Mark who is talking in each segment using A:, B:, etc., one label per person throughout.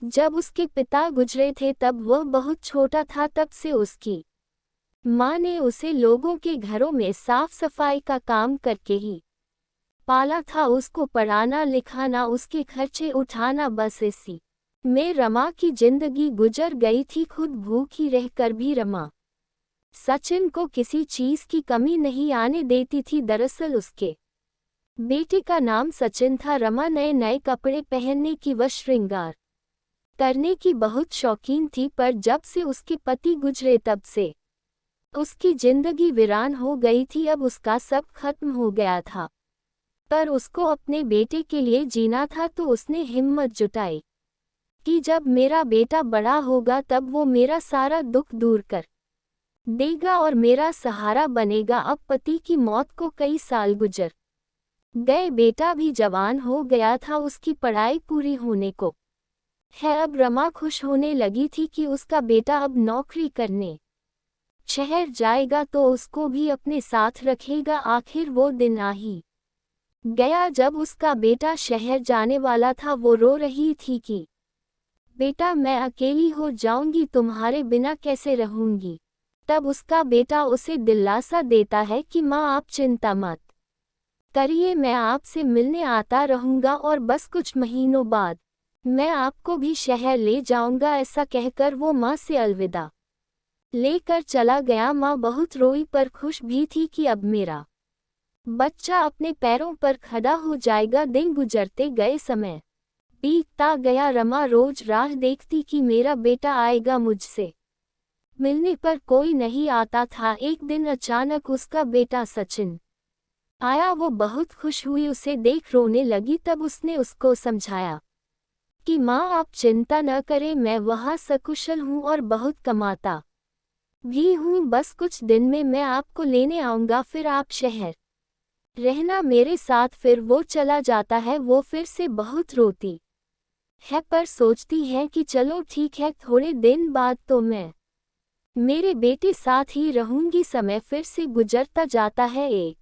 A: जब उसके पिता गुजरे थे तब वह बहुत छोटा था। तब से उसकी माँ ने उसे लोगों के घरों में साफ सफाई का काम करके ही पाला था। उसको पढ़ाना लिखाना, उसके खर्चे उठाना, बस इसी में रमा की जिंदगी गुजर गई थी। खुद भूखी रहकर भी रमा सचिन को किसी चीज की कमी नहीं आने देती थी। दरअसल उसके बेटे का नाम सचिन था। रमा नए नए कपड़े पहनने की व श्रृंगार करने की बहुत शौकीन थी, पर जब से उसके पति गुजरे तब से उसकी जिंदगी वीरान हो गई थी। अब उसका सब खत्म हो गया था, पर उसको अपने बेटे के लिए जीना था। तो उसने हिम्मत जुटाई कि जब मेरा बेटा बड़ा होगा तब वो मेरा सारा दुख दूर कर देगा और मेरा सहारा बनेगा। अब पति की मौत को कई साल गुजर गए, बेटा भी जवान हो गया था, उसकी पढ़ाई पूरी होने को है। अब रमा खुश होने लगी थी कि उसका बेटा अब नौकरी करने शहर जाएगा तो उसको भी अपने साथ रखेगा। आखिर वो दिन आ ही गया जब उसका बेटा शहर जाने वाला था। वो रो रही थी कि बेटा, मैं अकेली हो जाऊंगी, तुम्हारे बिना कैसे रहूंगी। तब उसका बेटा उसे दिलासा देता है कि माँ, आप चिंता मत करिए, मैं आपसे मिलने आता रहूंगा और बस कुछ महीनों बाद मैं आपको भी शहर ले जाऊंगा। ऐसा कहकर वो माँ से अलविदा लेकर चला गया। माँ बहुत रोई पर खुश भी थी कि अब मेरा बच्चा अपने पैरों पर खड़ा हो जाएगा। दिन गुजरते गए, समय बीतता गया। रमा रोज राह देखती कि मेरा बेटा आएगा मुझसे मिलने, पर कोई नहीं आता था। एक दिन अचानक उसका बेटा सचिन आया। वो बहुत खुश हुई, उसे देख रोने लगी। तब उसने उसको समझाया कि माँ, आप चिंता न करें, मैं वहाँ सकुशल हूँ और बहुत कमाता भी हूँ। बस कुछ दिन में मैं आपको लेने आऊँगा, फिर आप शहर रहना मेरे साथ। फिर वो चला जाता है। वो फिर से बहुत रोती है, पर सोचती है कि चलो ठीक है, थोड़े दिन बाद तो मैं मेरे बेटे साथ ही रहूंगी। समय फिर से गुजरता जाता है। एक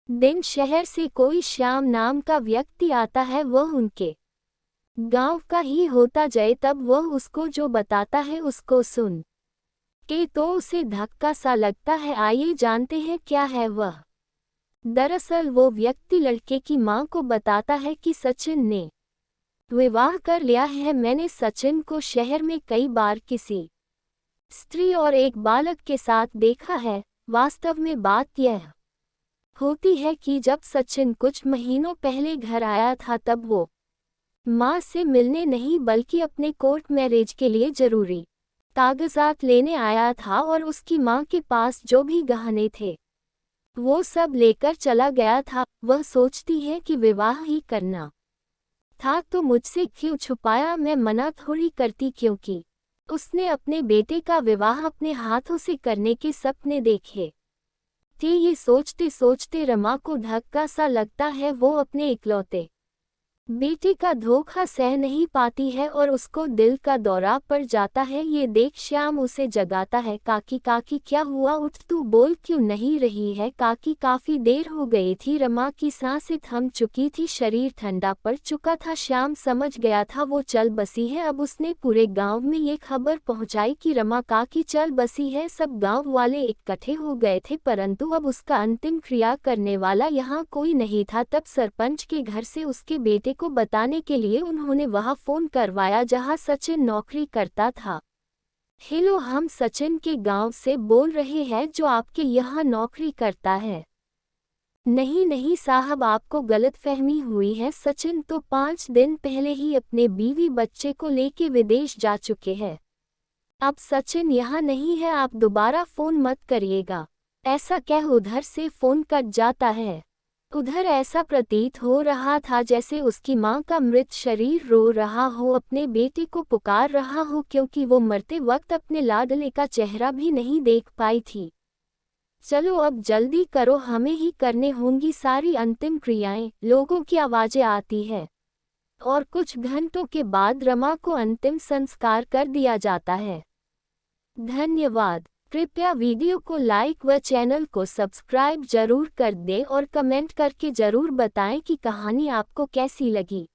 A: दिन शहर से कोई श्याम नाम का व्यक्ति आता है। वह उनके गांव का ही होता जाए। तब वह उसको जो बताता है उसको सुन के तो उसे धक्का सा लगता है। आइए जानते हैं क्या है वह। दरअसल वो व्यक्ति लड़के की मां को बताता है कि सचिन ने विवाह कर लिया है। मैंने सचिन को शहर में कई बार किसी स्त्री और एक बालक के साथ देखा है। वास्तव में बात यह होती है कि जब सचिन कुछ महीनों पहले घर आया था तब वो मां से मिलने नहीं बल्कि अपने कोर्ट मैरिज के लिए जरूरी कागजात लेने आया था, और उसकी मां के पास जो भी गहने थे वो सब लेकर चला गया था। वह सोचती है कि विवाह ही करना था तो मुझसे क्यों छुपाया। मैं मना थोड़ी करती, क्योंकि उसने अपने बेटे का विवाह अपने हाथों से करने के सपने देखे थे। ये सोचते सोचते रमा को धक्का सा लगता है। वो अपने इकलौते बेटे का धोखा सह नहीं पाती है और उसको दिल का दौरा पड़ जाता है। ये देख श्याम उसे जगाता है। काकी काकी, क्या हुआ, उठ, तू बोल क्यों नहीं रही है। काकी, काफी देर हो गई थी। रमा की सांसें थम चुकी थी, शरीर ठंडा पड़ चुका था। श्याम समझ गया था वो चल बसी है। अब उसने पूरे गांव में ये खबर पहुंचाई कि रमा काकी चल बसी है। सब गांव वाले इकट्ठे हो गए थे, परंतु अब उसका अंतिम क्रिया करने वाला यहाँ कोई नहीं था। तब सरपंच के घर से उसके बेटे को बताने के लिए उन्होंने वहां फोन करवाया जहां सचिन नौकरी करता था। हेलो, हम सचिन के गांव से बोल रहे हैं जो आपके यहाँ नौकरी करता है। नहीं नहीं साहब, आपको गलतफहमी हुई है। सचिन तो 5 दिन पहले ही अपने बीवी बच्चे को लेके विदेश जा चुके हैं। अब सचिन यहाँ नहीं है, आप दोबारा फोन मत करिएगा। ऐसा कह उधर से फोन कट जाता है। उधर ऐसा प्रतीत हो रहा था जैसे उसकी मां का मृत शरीर रो रहा हो, अपने बेटे को पुकार रहा हो, क्योंकि वो मरते वक्त अपने लाडले का चेहरा भी नहीं देख पाई थी। चलो अब जल्दी करो, हमें ही करने होंगी सारी अंतिम क्रियाएं। लोगों की आवाजें आती है और कुछ घंटों के बाद रमा को अंतिम संस्कार कर दिया जाता है। धन्यवाद। कृपया वीडियो को लाइक व चैनल को सब्सक्राइब जरूर कर दें और कमेंट करके जरूर बताएं कि कहानी आपको कैसी लगी।